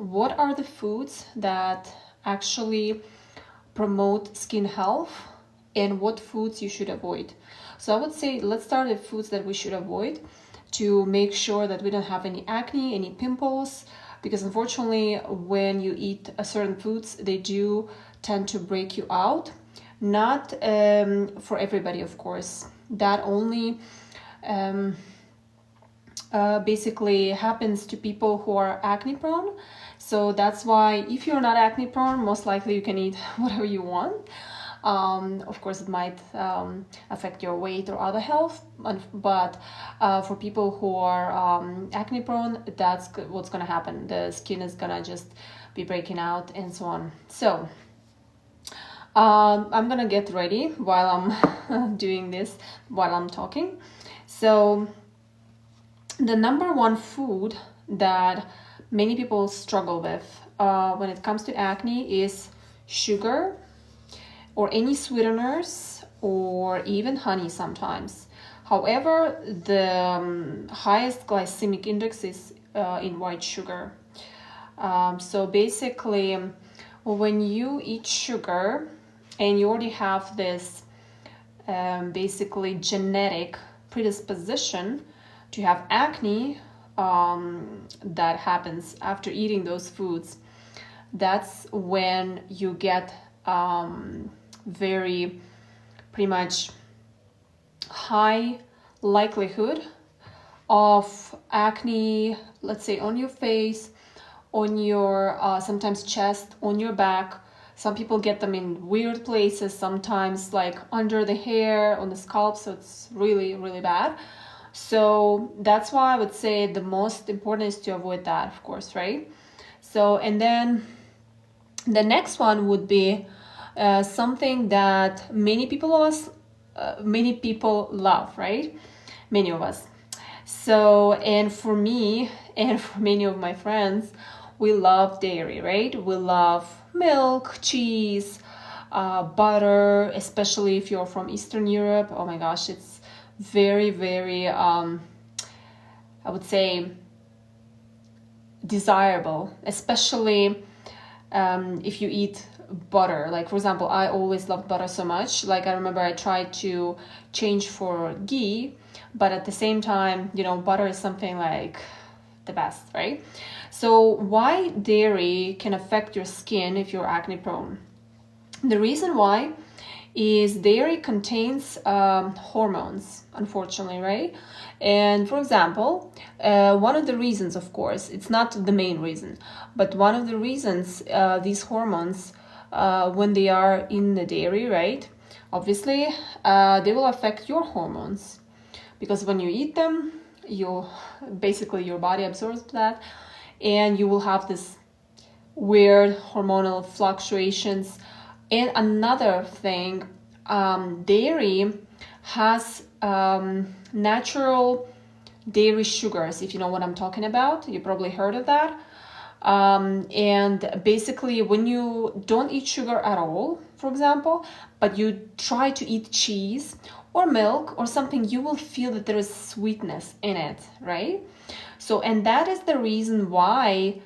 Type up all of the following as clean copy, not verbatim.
what are the foods that actually promote skin health and what foods you should avoid. So I would say let's start with foods that we should avoid to make sure that we don't have any acne, any pimples, because unfortunately when you eat certain foods, they do tend to break you out. Not for everybody, of course. That only basically happens to people who are acne prone. So that's why if you're not acne prone, most likely you can eat whatever you want. Of course, it might affect your weight or other health, but for people who are acne prone, that's what's going to happen. The skin is going to just be breaking out and so on. So I'm going to get ready while I'm doing this, while I'm talking. So the number one food that many people struggle with when it comes to acne is sugar, or any sweeteners, or even honey sometimes. However, the highest glycemic index is in white sugar. So basically, when you eat sugar and you already have this basically genetic predisposition to have acne, that happens after eating those foods, that's when you get very pretty much high likelihood of acne, let's say on your face, on your sometimes chest, on your back. Some people get them in weird places, sometimes like under the hair, on the scalp, so it's really, really bad. So that's why I would say the most important is to avoid that, of course, right? So, and then the next one would be something that many people love, right? Many of us. So, and for me and for many of my friends, we love dairy, right? We love milk, cheese, butter, especially if you're from Eastern Europe. Oh my gosh, it's very, very, I would say, desirable, especially if you eat butter. Like, for example, I always loved butter so much. Like, I remember I tried to change for ghee, but at the same time, you know, butter is something like the best, right? So why dairy can affect your skin if you're acne prone? The reason why is dairy contains hormones, unfortunately, right? And for example, one of the reasons, of course, it's not the main reason, but one of the reasons these hormones, when they are in the dairy, right, obviously they will affect your hormones, because when you eat them, basically your body absorbs that, and you will have this weird hormonal fluctuations. And another thing, dairy has natural dairy sugars, if you know what I'm talking about. You probably heard of that. And basically, when you don't eat sugar at all, for example, but you try to eat cheese or milk or something, you will feel that there is sweetness in it, right? So, and that is the reason why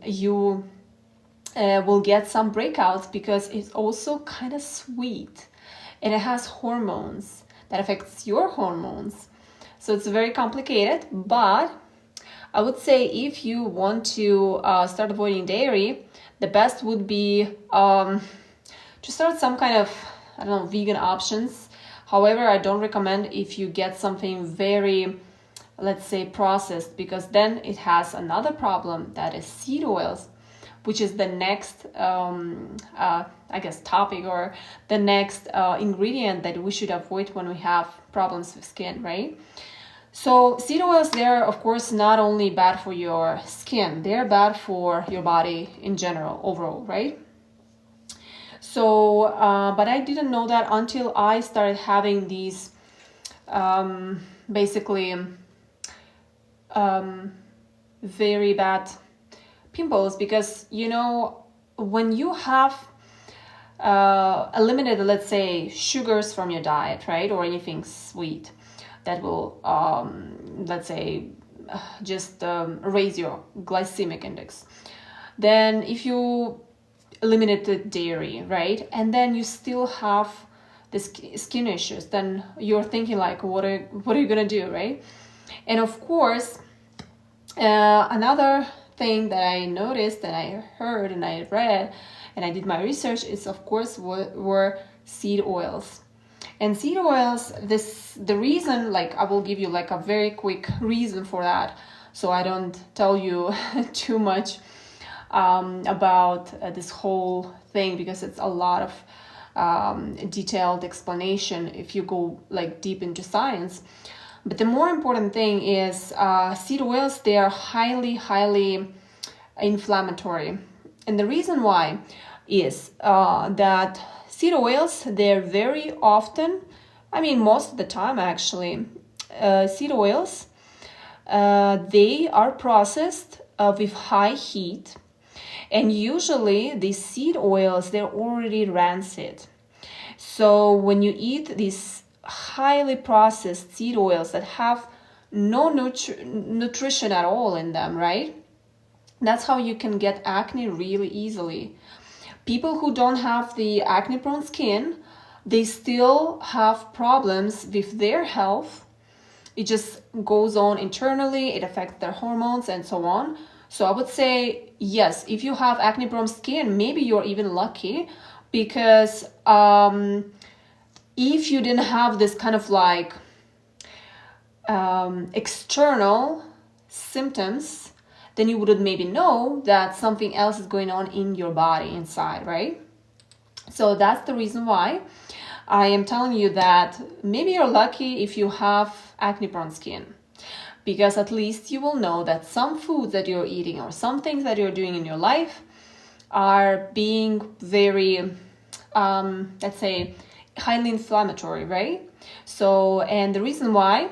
you will get some breakouts, because it's also kind of sweet and it has hormones that affects your hormones. So it's very complicated, but I would say if you want to start avoiding dairy, the best would be to start some kind of, I don't know, vegan options. However, I don't recommend if you get something very, let's say, processed, because then it has another problem, that is seed oils, which is the next, I guess, topic, or the next ingredient that we should avoid when we have problems with skin, right? So seed oils, they're of course not only bad for your skin, they're bad for your body in general, overall, right? So, but I didn't know that until I started having these basically very bad pimples, because, you know, when you have eliminated, let's say, sugars from your diet, right, or anything sweet that will, let's say, just raise your glycemic index. Then if you eliminate the dairy, right, and then you still have the skin issues, then you're thinking like, what are you gonna do, right? And of course, another thing that I noticed, that I heard and I read and I did my research is, of course, were seed oils. And seed oils, the reason, like, I will give you like a very quick reason for that, so I don't tell you too much about this whole thing, because it's a lot of detailed explanation if you go like deep into science. But the more important thing is seed oils, they are highly inflammatory. And the reason why is that seed oils, they're very often, I mean most of the time actually, seed oils, they are processed with high heat. And usually these seed oils, they're already rancid. So when you eat these highly processed seed oils that have no nutrition at all in them, right? That's how you can get acne really easily. People who don't have the acne prone skin, they still have problems with their health. It just goes on internally, it affects their hormones and so on. So I would say, yes, if you have acne prone skin, maybe you're even lucky, because if you didn't have this kind of like external symptoms, then you wouldn't maybe know that something else is going on in your body inside, right? So that's the reason why I am telling you that maybe you're lucky if you have acne prone skin, because at least you will know that some foods that you're eating or some things that you're doing in your life are being very, let's say, highly inflammatory, right? So, and the reason why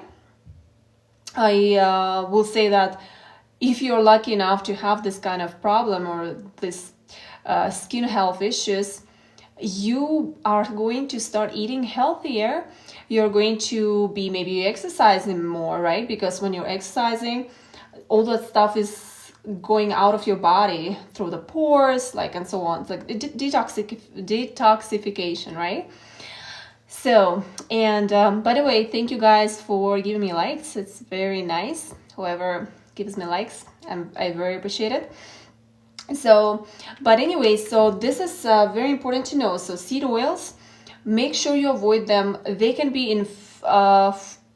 I will say that if you're lucky enough to have this kind of problem or this skin health issues, you are going to start eating healthier. You're going to be maybe exercising more, right? Because when you're exercising, all that stuff is going out of your body through the pores, like, and so on. It's like detoxification, right? So, and by the way, thank you guys for giving me likes. It's very nice. Whoever gives me likes, I very appreciate it. So, but anyway, so this is very important to know. So seed oils, make sure you avoid them. They can be in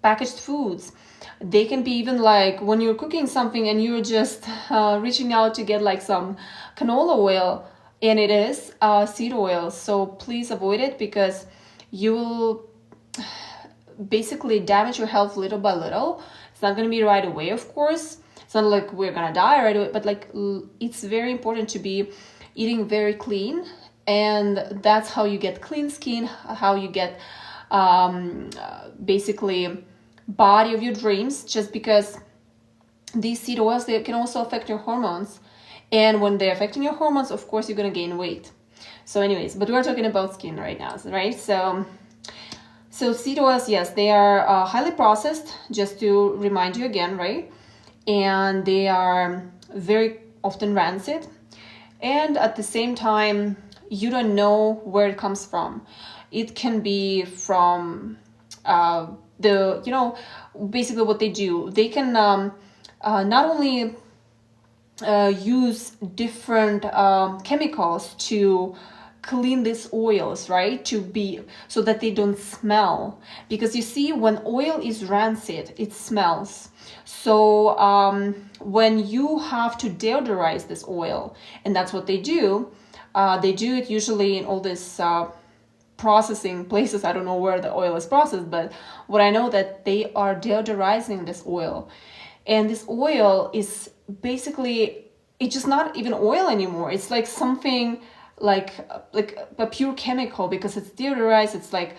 packaged foods. They can be even like when you're cooking something and you're just reaching out to get like some canola oil, and it is seed oil. So please avoid it, because you will basically damage your health little by little. It's not going to be right away, of course. It's not like we're gonna die right away, but like it's very important to be eating very clean, and that's how you get clean skin, how you get basically body of your dreams. Just because these seed oils, they can also affect your hormones, and when they're affecting your hormones, of course you're gonna gain weight. So anyways, but we're talking about skin right now, right? So seed oils, yes, they are highly processed, just to remind you again, right? And they are very often rancid, and at the same time you don't know where it comes from. It can be from basically what they do, they can not only use different chemicals to clean these oils, right, to be so that they don't smell, because you see, when oil is rancid, it smells. So when you have to deodorize this oil, and that's what they do it usually in all this processing places. I don't know where the oil is processed, but what I know that they are deodorizing this oil, and this oil is basically, it's just not even oil anymore. It's like something like a pure chemical, because it's deodorized. It's like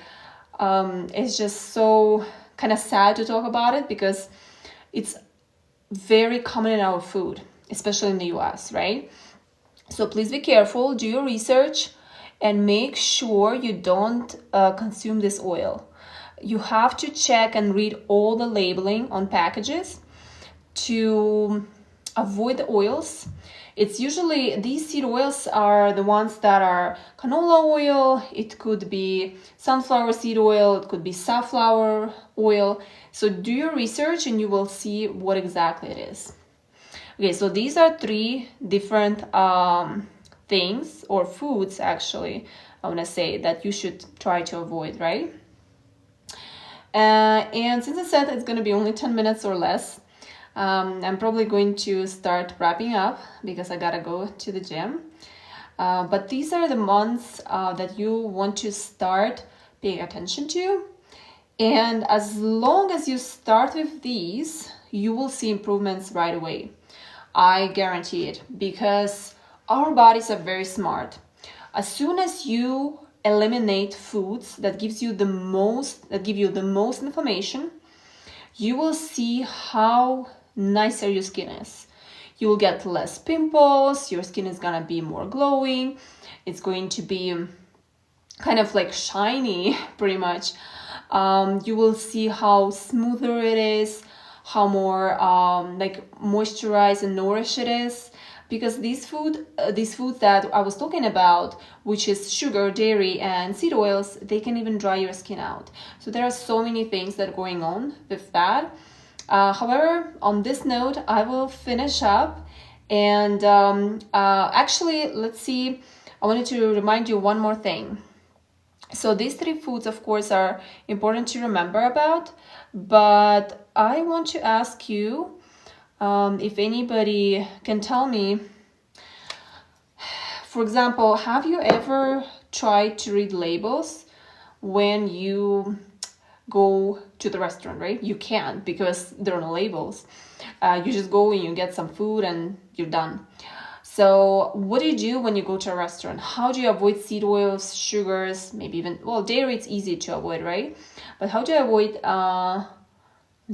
it's just so kind of sad to talk about it, because it's very common in our food, especially in the US, right? So please be careful, do your research, and make sure you don't consume this oil. You have to check and read all the labeling on packages. to avoid the oils. It's usually, these seed oils are the ones that are canola oil, it could be sunflower seed oil, it could be safflower oil. So do your research and you will see what exactly it is. Okay, so these are 3 different things, or foods actually, I want to say, that you should try to avoid, right? And since I said it's going to be only 10 minutes or less, I'm probably going to start wrapping up because I gotta go to the gym. But these are the months that you want to start paying attention to. And as long as you start with these, you will see improvements right away. I guarantee it, because our bodies are very smart. As soon as you eliminate foods that give you the most inflammation, you will see how nicer your skin is. You will get less pimples, your skin is gonna be more glowing, it's going to be kind of like shiny pretty much. You will see how smoother it is, how more like moisturized and nourished it is, because these foods that I was talking about, which is sugar, dairy, and seed oils, they can even dry your skin out. So there are so many things that are going on with that. However, on this note, I will finish up, and actually, let's see, I wanted to remind you one more thing. So these 3 foods, of course, are important to remember about, but I want to ask you if anybody can tell me, for example, have you ever tried to read labels when you go to the restaurant, right? You can't, because there are no labels. You just go and you get some food and you're done. So what do you do when you go to a restaurant? How do you avoid seed oils, sugars, maybe even, well, dairy it's easy to avoid, right? But how do you avoid, I'm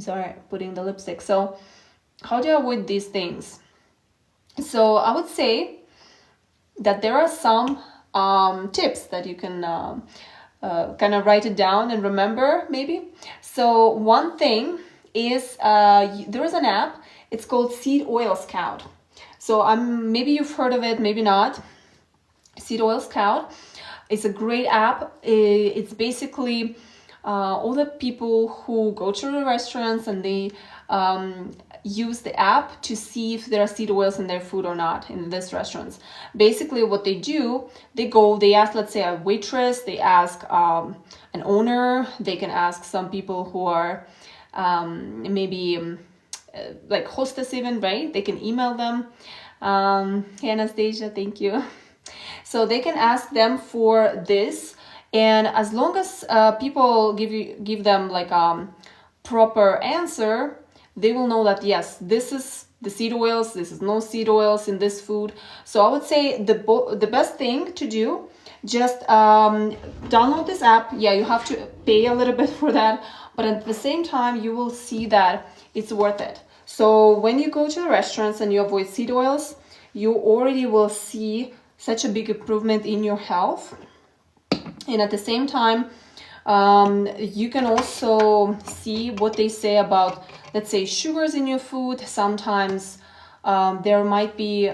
sorry, putting the lipstick. So how do you avoid these things? So I would say that there are some tips that you can kind of write it down and remember maybe. So one thing is there is an app, it's called Seed Oil Scout. So maybe you've heard of it, maybe not. Seed Oil Scout. It's a great app. It's basically all the people who go to the restaurants and they use the app to see if there are seed oils in their food or not in these restaurants. Basically what they do, they ask, let's say, a waitress, they ask an owner, they can ask some people who are maybe like hostess even, right? They can email them. Hey Anastasia, thank you. So they can ask them for this, and as long as people give them like proper answer, they will know that yes, this is the seed oils, this is no seed oils in this food. So I would say the best thing to do, just download this app. Yeah, you have to pay a little bit for that, but at the same time you will see that it's worth it. So when you go to the restaurants and you avoid seed oils, you already will see such a big improvement in your health. And at the same time, you can also see what they say about, let's say, sugars in your food. Sometimes there might be,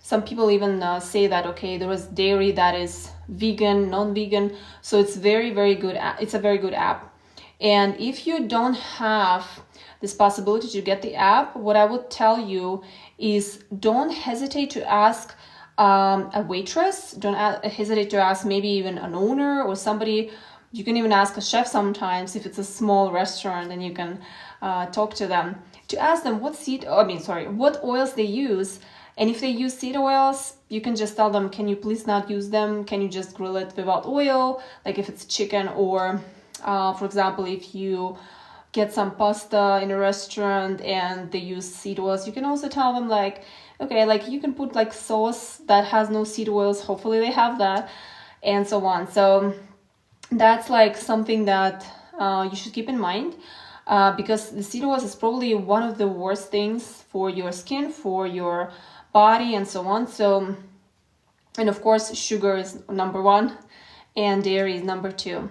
some people even say that, okay, there is dairy that is vegan, non-vegan. So it's very, very good. It's a very good app. And if you don't have this possibility to get the app, what I would tell you is don't hesitate to ask a waitress, don't hesitate to ask maybe even an owner or somebody. You can even ask a chef sometimes if it's a small restaurant, and you can talk to them to ask them what oils they use. And if they use seed oils, you can just tell them, can you please not use them? Can you just grill it without oil? Like if it's chicken, or for example, if you get some pasta in a restaurant and they use seed oils, you can also tell them like, okay, like you can put like sauce that has no seed oils, hopefully they have that, and so on. So that's like something that you should keep in mind, because the seed oils is probably one of the worst things for your skin, for your body, and so on. So, and of course sugar is number 1 and dairy is number 2.